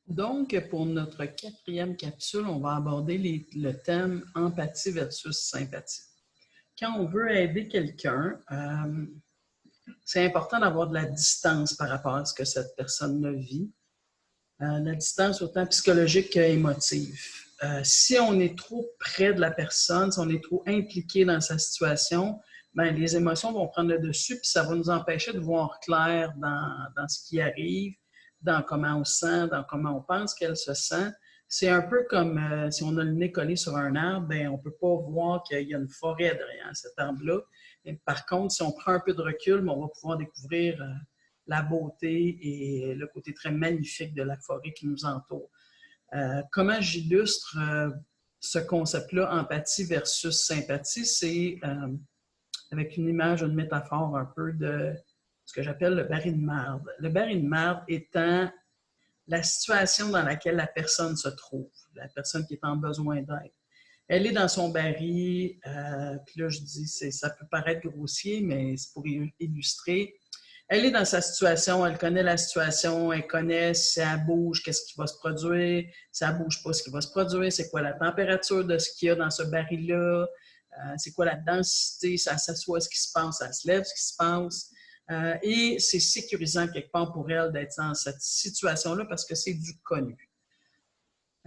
Donc, pour notre quatrième capsule, on va aborder le thème empathie versus sympathie. Quand on veut aider quelqu'un, c'est important d'avoir de la distance par rapport à ce que cette personne vit. La distance autant psychologique qu'émotive. Si on est trop près de la personne, si on est trop impliqué dans sa situation, ben, les émotions vont prendre le dessus, puis ça va nous empêcher de voir clair dans ce qui arrive, dans comment on se sent, dans comment on pense qu'elle se sent. C'est un peu comme si on a le nez collé sur un arbre, ben, on ne peut pas voir qu'il y a une forêt derrière cet arbre-là. Par contre, si on prend un peu de recul, ben, on va pouvoir découvrir la beauté et le côté très magnifique de la forêt qui nous entoure. Comment j'illustre ce concept-là, empathie versus sympathie, c'est avec une image, une métaphore un peu de ce que j'appelle le baril de marde. Le baril de marde étant la situation dans laquelle la personne se trouve, la personne qui est en besoin d'aide. Elle est dans son baril, puis là je dis, ça peut paraître grossier, mais c'est pour illustrer. Elle est dans sa situation, elle connaît la situation, elle connaît si elle bouge, qu'est-ce qui va se produire, si elle bouge pas, ce qui va se produire, c'est quoi la température de ce qu'il y a dans ce baril-là, c'est quoi la densité, ça s'assoit, ce qui se passe, ça se lève, ce qui se passe. Et c'est sécurisant quelque part pour elle d'être dans cette situation-là parce que c'est du connu.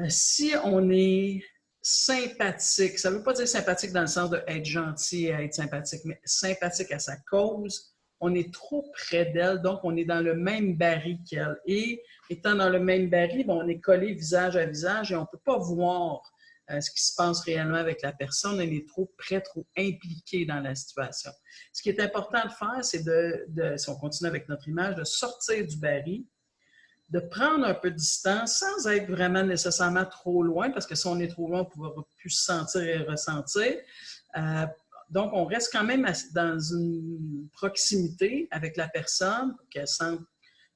Si on est sympathique, ça ne veut pas dire sympathique dans le sens d'être gentil et être sympathique, mais sympathique à sa cause, on est trop près d'elle, donc on est dans le même baril qu'elle. Et étant dans le même baril, on est collé visage à visage et on ne peut pas voir ce qui se passe réellement avec la personne. Elle est trop près, trop impliquée dans la situation. Ce qui est important de faire, c'est si on continue avec notre image, de sortir du baril, de prendre un peu de distance sans être vraiment nécessairement trop loin, parce que si on est trop loin, on ne pourra plus se sentir et ressentir. Donc, on reste quand même dans une proximité avec la personne pour qu'elle sente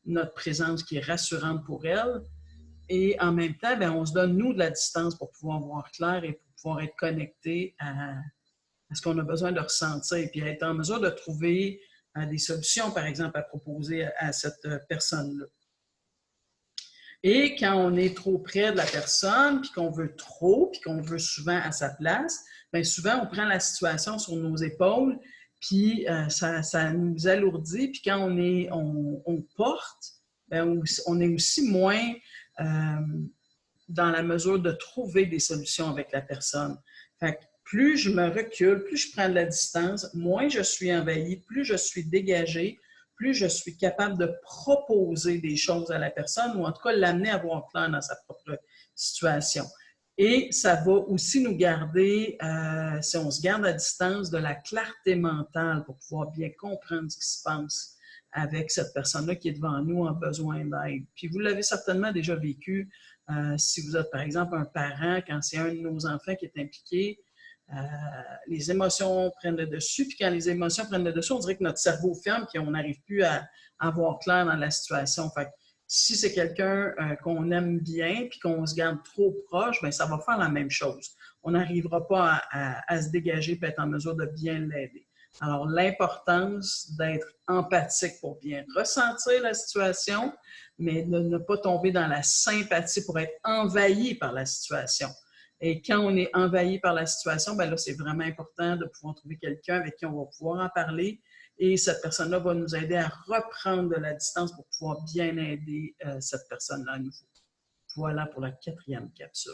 notre présence qui est rassurante pour elle. Et en même temps, bien, on se donne, nous, de la distance pour pouvoir voir clair et pour pouvoir être connecté à ce qu'on a besoin de ressentir et puis être en mesure de trouver des solutions, par exemple, à proposer à cette personne-là. Et quand on est trop près de la personne, puis qu'on veut trop, puis qu'on veut souvent à sa place, bien souvent, on prend la situation sur nos épaules, puis ça nous alourdit. Puis quand on porte, bien, on est aussi moins dans la mesure de trouver des solutions avec la personne. Fait que plus je me recule, plus je prends de la distance, moins je suis envahie, plus je suis dégagée, plus je suis capable de proposer des choses à la personne ou en tout cas l'amener à voir clair dans sa propre situation. Et ça va aussi nous garder, si on se garde à distance, de la clarté mentale pour pouvoir bien comprendre ce qui se passe avec cette personne-là qui est devant nous en besoin d'aide. Puis vous l'avez certainement déjà vécu si vous êtes par exemple un parent, quand c'est un de nos enfants qui est impliqué, les émotions prennent le dessus, puis quand les émotions prennent le dessus, on dirait que notre cerveau ferme et on n'arrive plus à voir clair dans la situation. Fait que si c'est quelqu'un qu'on aime bien puis qu'on se garde trop proche, bien, ça va faire la même chose. On n'arrivera pas à se dégager et être en mesure de bien l'aider. Alors, l'importance d'être empathique pour bien ressentir la situation, mais de ne pas tomber dans la sympathie pour être envahi par la situation. Et quand on est envahi par la situation, ben là, c'est vraiment important de pouvoir trouver quelqu'un avec qui on va pouvoir en parler. Et cette personne-là va nous aider à reprendre de la distance pour pouvoir bien aider cette personne-là à nouveau. Voilà pour la quatrième capsule.